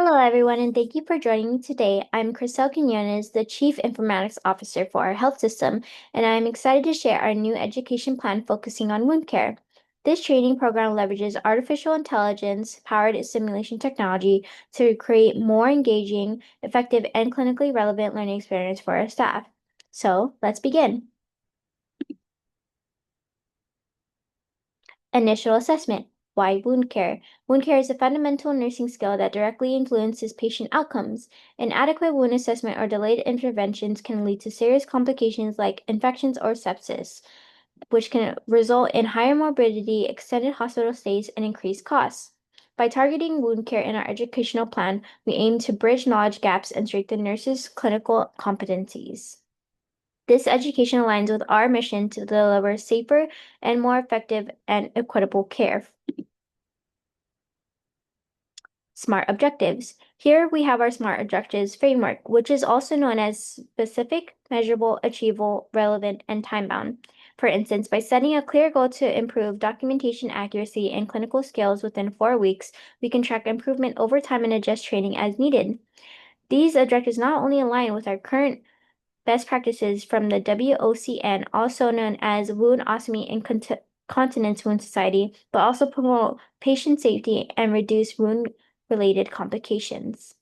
Hello, everyone, and thank you for joining me today. I'm Crystal Quinones, the Chief Informatics Officer for our health system, and I'm excited to share our new education plan focusing on wound care. This training program leverages artificial intelligence powered simulation technology to create more engaging, effective, and clinically relevant learning experience for our staff. So let's begin. Initial assessment. Why wound care? Wound care is a fundamental nursing skill that directly influences patient outcomes. Inadequate wound assessment or delayed interventions can lead to serious complications like infections or sepsis, which can result in higher morbidity, extended hospital stays, and increased costs. By targeting wound care in our educational plan, we aim to bridge knowledge gaps and strengthen nurses' clinical competencies. This education aligns with our mission to deliver safer and more effective and equitable care. SMART objectives. Here we have our SMART objectives framework, which is also known as specific, measurable, achievable, relevant, and time-bound. For instance, by setting a clear goal to improve documentation accuracy and clinical skills within 4 weeks, we can track improvement over time and adjust training as needed. These objectives not only align with our current best practices from the WOCN, also known as Wound Ostomy and Continence Wound Society, but also promote patient safety and reduce wound-related complications.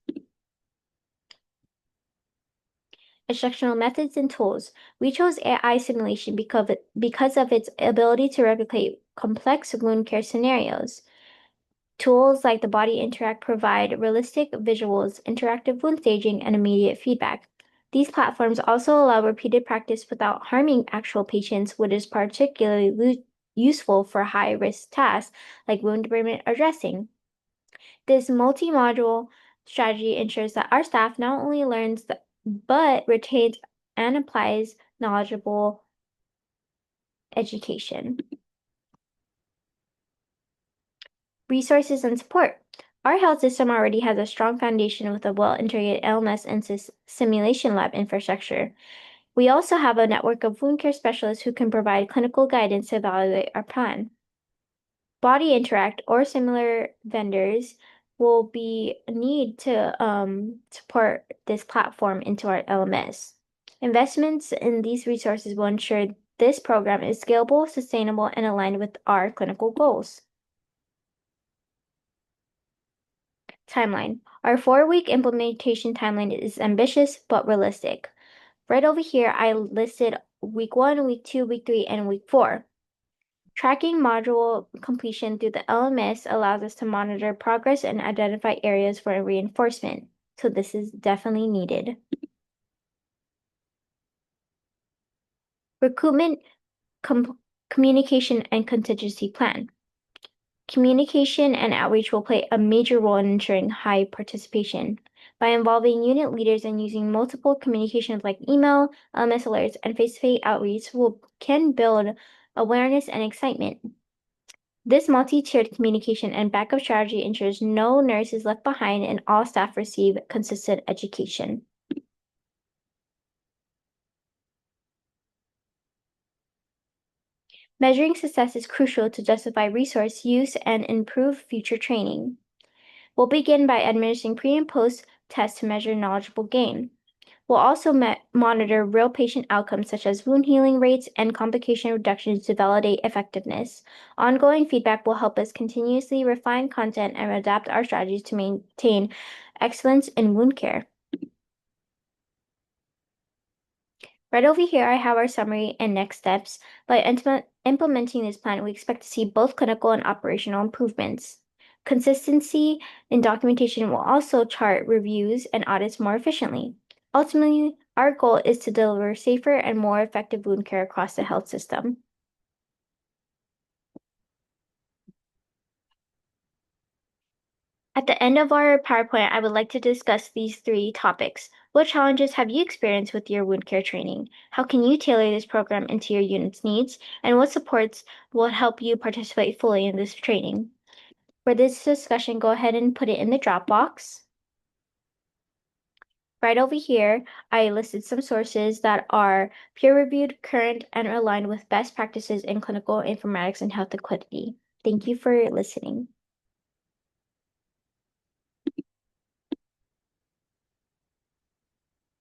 Instructional methods and tools. We chose AI simulation because of its ability to replicate complex wound care scenarios. Tools like the Body Interact provide realistic visuals, interactive wound staging, and immediate feedback. These platforms also allow repeated practice without harming actual patients, which is particularly useful for high-risk tasks like wound debridement or dressing. This multi-module strategy ensures that our staff not only learns but retains and applies knowledgeable education. Resources and support. Our health system already has a strong foundation with a well-integrated LMS and simulation lab infrastructure. We also have a network of wound care specialists who can provide clinical guidance to evaluate our plan. Body Interact or similar vendors will be a need to support this platform into our LMS. Investments in these resources will ensure this program is scalable, sustainable, and aligned with our clinical goals. Timeline. Our 4-week implementation timeline is ambitious but realistic. Right over here, I listed week 1, week 2, week 3, and week 4. Tracking module completion through the LMS allows us to monitor progress and identify areas for reinforcement. So this is definitely needed. Recruitment, communication, and contingency plan. Communication and outreach will play a major role in ensuring high participation. By involving unit leaders and using multiple communications like email, LMS alerts, and face-to-face outreach can build awareness and excitement. This multi-tiered communication and backup strategy ensures no nurse is left behind and all staff receive consistent education. Measuring success is crucial to justify resource use and improve future training. We'll begin by administering pre and post tests to measure knowledgeable gain. We'll also monitor real patient outcomes such as wound healing rates and complication reductions to validate effectiveness. Ongoing feedback will help us continuously refine content and adapt our strategies to maintain excellence in wound care. Right over here, I have our summary and next steps. By implementing this plan, we expect to see both clinical and operational improvements. Consistency in documentation will also chart reviews and audits more efficiently. Ultimately, our goal is to deliver safer and more effective wound care across the health system. At the end of our PowerPoint, I would like to discuss these 3 topics. What challenges have you experienced with your wound care training? How can you tailor this program into your unit's needs? And what supports will help you participate fully in this training? For this discussion, go ahead and put it in the Dropbox. Right over here, I listed some sources that are peer-reviewed, current, and aligned with best practices in clinical informatics and health equity. Thank you for listening.